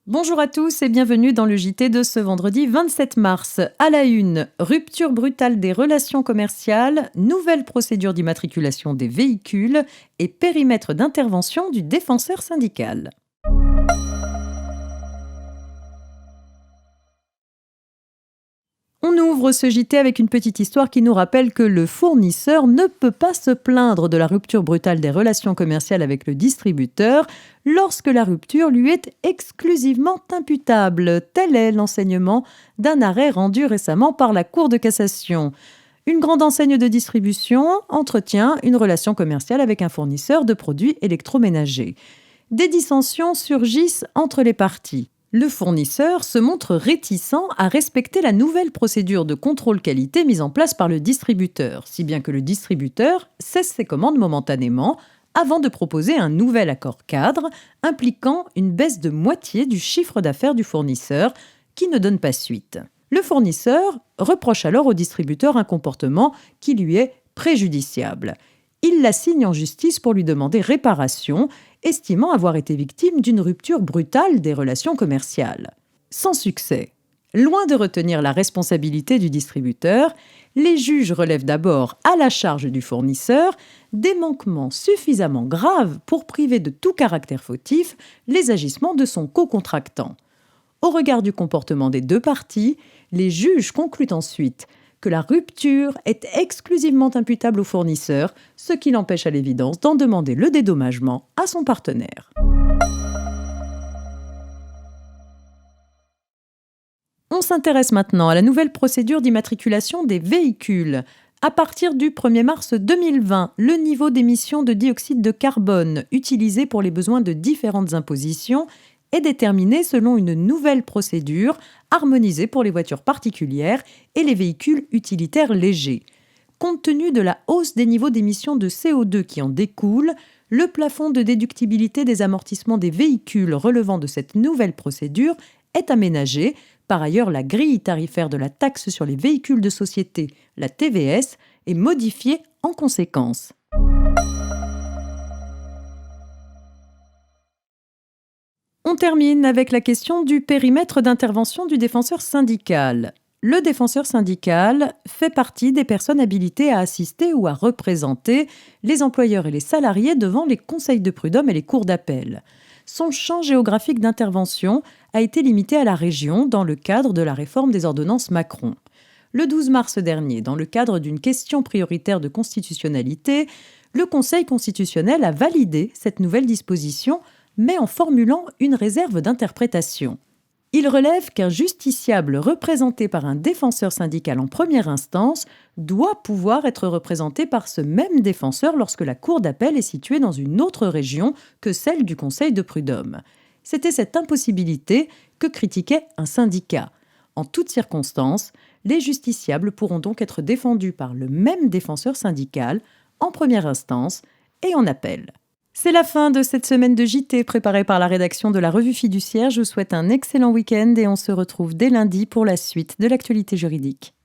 Bonjour à tous et bienvenue dans le JT de ce vendredi 27 mars. À la une, rupture brutale des relations commerciales, nouvelle procédure d'immatriculation des véhicules et périmètre d'intervention du défenseur syndical. On ouvre ce JT avec une petite histoire qui nous rappelle que le fournisseur ne peut pas se plaindre de la rupture brutale des relations commerciales avec le distributeur lorsque la rupture lui est exclusivement imputable. Tel est l'enseignement d'un arrêt rendu récemment par la Cour de cassation. Une grande enseigne de distribution entretient une relation commerciale avec un fournisseur de produits électroménagers. Des dissensions surgissent entre les parties. Le fournisseur se montre réticent à respecter la nouvelle procédure de contrôle qualité mise en place par le distributeur, si bien que le distributeur cesse ses commandes momentanément avant de proposer un nouvel accord cadre impliquant une baisse de moitié du chiffre d'affaires du fournisseur qui ne donne pas suite. Le fournisseur reproche alors au distributeur un comportement qui lui est préjudiciable. Il l'assigne en justice pour lui demander réparation, estimant avoir été victime d'une rupture brutale des relations commerciales. Sans succès. Loin de retenir la responsabilité du distributeur, les juges relèvent d'abord à la charge du fournisseur des manquements suffisamment graves pour priver de tout caractère fautif les agissements de son co-contractant. Au regard du comportement des deux parties, les juges concluent ensuite que la rupture est exclusivement imputable au fournisseur, ce qui l'empêche à l'évidence d'en demander le dédommagement à son partenaire. On s'intéresse maintenant à la nouvelle procédure d'immatriculation des véhicules. À partir du 1er mars 2020, le niveau d'émission de dioxyde de carbone utilisé pour les besoins de différentes impositions est déterminé selon une nouvelle procédure harmonisée pour les voitures particulières et les véhicules utilitaires légers. Compte tenu de la hausse des niveaux d'émissions de CO2 qui en découle, le plafond de déductibilité des amortissements des véhicules relevant de cette nouvelle procédure est aménagé. Par ailleurs, la grille tarifaire de la taxe sur les véhicules de société, la TVS, est modifiée en conséquence. On termine avec la question du périmètre d'intervention du défenseur syndical. Le défenseur syndical fait partie des personnes habilitées à assister ou à représenter les employeurs et les salariés devant les conseils de prud'homme et les cours d'appel. Son champ géographique d'intervention a été limité à la région dans le cadre de la réforme des ordonnances Macron. Le 12 mars dernier, dans le cadre d'une question prioritaire de constitutionnalité, le Conseil constitutionnel a validé cette nouvelle disposition, mais en formulant une réserve d'interprétation. Il relève qu'un justiciable représenté par un défenseur syndical en première instance doit pouvoir être représenté par ce même défenseur lorsque la cour d'appel est située dans une autre région que celle du conseil de prud'homme. C'était cette impossibilité que critiquait un syndicat. En toutes circonstances, les justiciables pourront donc être défendus par le même défenseur syndical en première instance et en appel. C'est la fin de cette semaine de JT préparée par la rédaction de la Revue Fiduciaire. Je vous souhaite un excellent week-end et on se retrouve dès lundi pour la suite de l'actualité juridique.